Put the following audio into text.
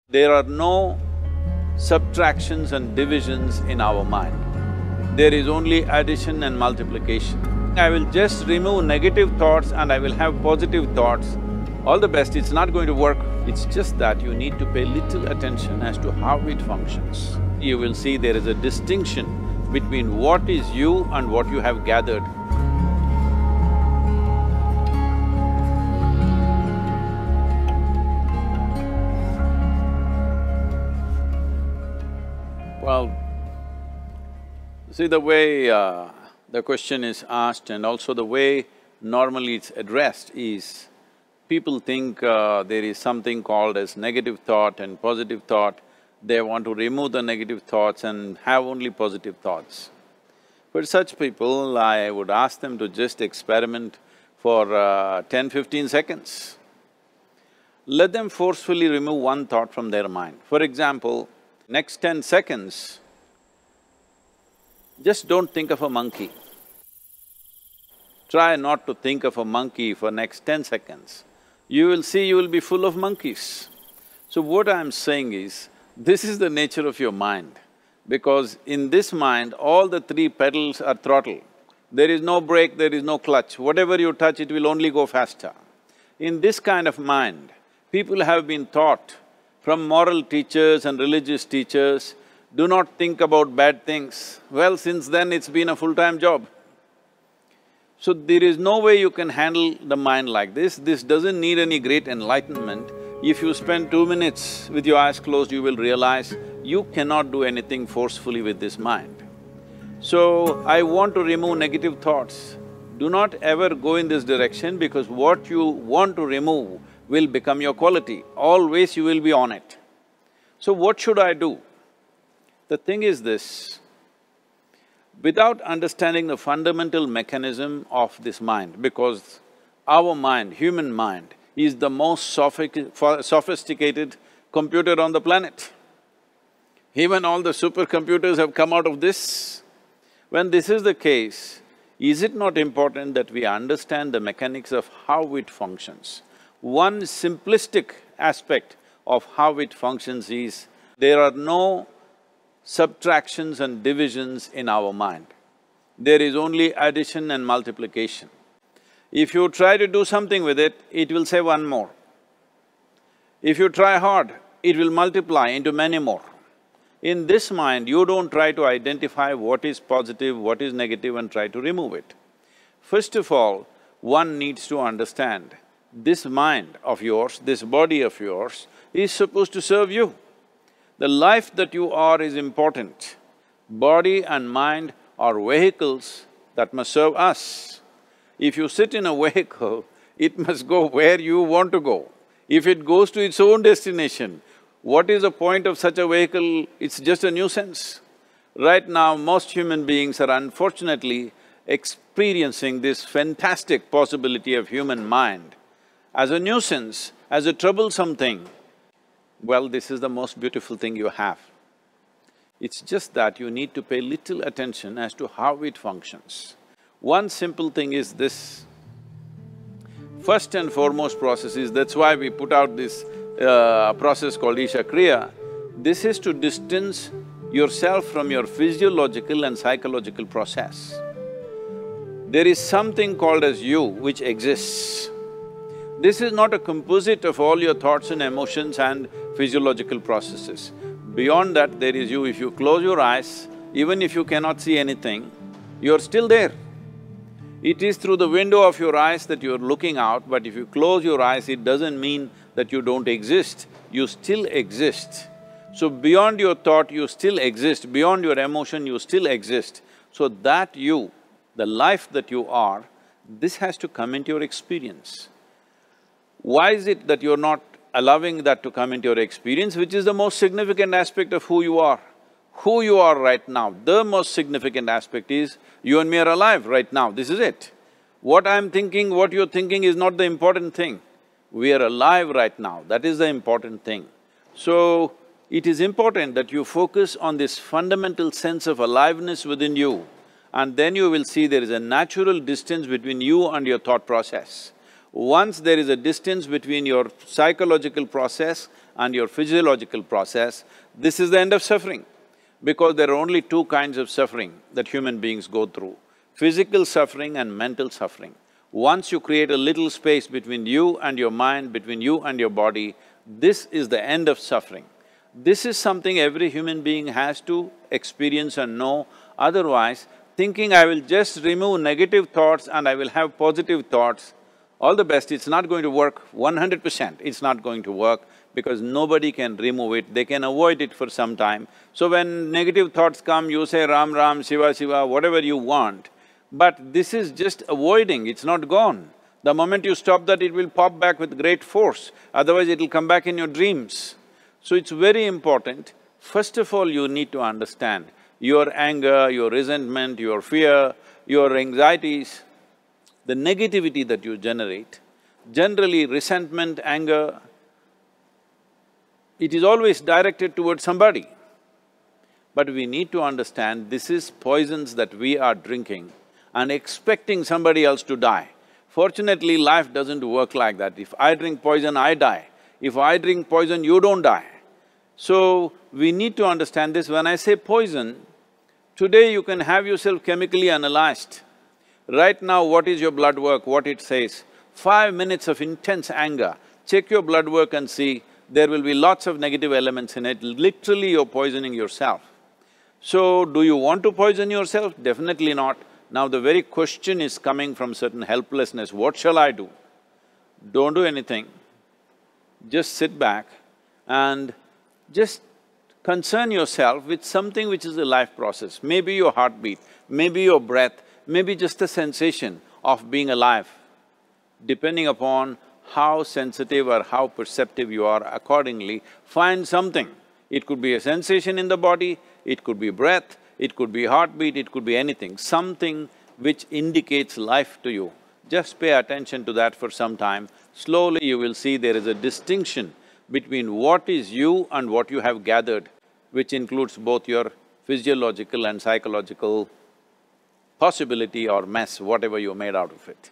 There are no subtractions and divisions in our mind. There is only addition and multiplication. I will just remove negative thoughts and I will have positive thoughts. All the best, it's not going to work. It's just that you need to pay little attention as to how it functions. You will see there is a distinction between what is you and what you have gathered. Well, see the way the question is asked and also the way normally it's addressed is, people think there is something called as negative thought and positive thought. They want to remove the negative thoughts and have only positive thoughts. For such people, I would ask them to just experiment for 10-15 seconds. Let them forcefully remove one thought from their mind. For example, next 10 seconds, just don't think of a monkey. Try not to think of a monkey for next 10 seconds. You will see you will be full of monkeys. So what I'm saying is, this is the nature of your mind, because in this mind, all the three pedals are throttle. There is no brake, there is no clutch. Whatever you touch, it will only go faster. In this kind of mind, people have been taught from moral teachers and religious teachers, do not think about bad things. Well, since then it's been a full-time job. So there is no way you can handle the mind like this. This doesn't need any great enlightenment. If you spend 2 minutes with your eyes closed, you will realize you cannot do anything forcefully with this mind. So, I want to remove negative thoughts. Do not ever go in this direction, because what you want to remove will become your quality. Always you will be on it. So what should I do? The thing is this, without understanding the fundamental mechanism of this mind, because our mind, human mind, is the most sophisticated computer on the planet. Even all the supercomputers have come out of this. When this is the case, is it not important that we understand the mechanics of how it functions? One simplistic aspect of how it functions is, there are no subtractions and divisions in our mind. There is only addition and multiplication. If you try to do something with it, it will say one more. If you try hard, it will multiply into many more. In this mind, you don't try to identify what is positive, what is negative and try to remove it. First of all, one needs to understand, this mind of yours, this body of yours is supposed to serve you. The life that you are is important. Body and mind are vehicles that must serve us. If you sit in a vehicle, it must go where you want to go. If it goes to its own destination, what is the point of such a vehicle? It's just a nuisance. Right now, most human beings are unfortunately experiencing this fantastic possibility of human mind as a nuisance, as a troublesome thing. Well, this is the most beautiful thing you have. It's just that you need to pay little attention as to how it functions. One simple thing is this. First and foremost process is, that's why we put out this process called Isha Kriya. This is to distance yourself from your physiological and psychological process. There is something called as you which exists. This is not a composite of all your thoughts and emotions and physiological processes. Beyond that, there is you. If you close your eyes, even if you cannot see anything, you're still there. It is through the window of your eyes that you're looking out, but if you close your eyes, it doesn't mean that you don't exist, you still exist. So beyond your thought, you still exist, beyond your emotion, you still exist. So that you, the life that you are, this has to come into your experience. Why is it that you're not allowing that to come into your experience, which is the most significant aspect of who you are? Who you are right now, the most significant aspect is, you and me are alive right now, this is it. What I'm thinking, what you're thinking is not the important thing. We are alive right now, that is the important thing. So, it is important that you focus on this fundamental sense of aliveness within you, and then you will see there is a natural distance between you and your thought process. Once there is a distance between your psychological process and your physiological process, this is the end of suffering. Because there are only two kinds of suffering that human beings go through, physical suffering and mental suffering. Once you create a little space between you and your mind, between you and your body, this is the end of suffering. This is something every human being has to experience and know, otherwise thinking I will just remove negative thoughts and I will have positive thoughts, all the best, it's not going to work 100%, it's not going to work because nobody can remove it, they can avoid it for some time. So when negative thoughts come, you say Ram Ram, Shiva Shiva, whatever you want, but this is just avoiding, it's not gone. The moment you stop that, it will pop back with great force, otherwise it'll come back in your dreams. So it's very important, first of all you need to understand your anger, your resentment, your fear, your anxieties, the negativity that you generate. Generally resentment, anger, it is always directed towards somebody. But we need to understand this is poisons that we are drinking and expecting somebody else to die. Fortunately, life doesn't work like that. If I drink poison, I die. If I drink poison, you don't die. So, we need to understand this. When I say poison, today you can have yourself chemically analyzed. Right now, what is your blood work, what it says? 5 minutes of intense anger, check your blood work and see, there will be lots of negative elements in it, literally you're poisoning yourself. So, do you want to poison yourself? Definitely not. Now the very question is coming from certain helplessness, what shall I do? Don't do anything, just sit back and just concern yourself with something which is a life process. Maybe your heartbeat, maybe your breath, maybe just a sensation of being alive. Depending upon how sensitive or how perceptive you are, accordingly, find something. It could be a sensation in the body, it could be breath, it could be heartbeat, it could be anything, something which indicates life to you. Just pay attention to that for some time. Slowly you will see there is a distinction between what is you and what you have gathered, which includes both your physiological and psychological possibility or mess, whatever you made out of it.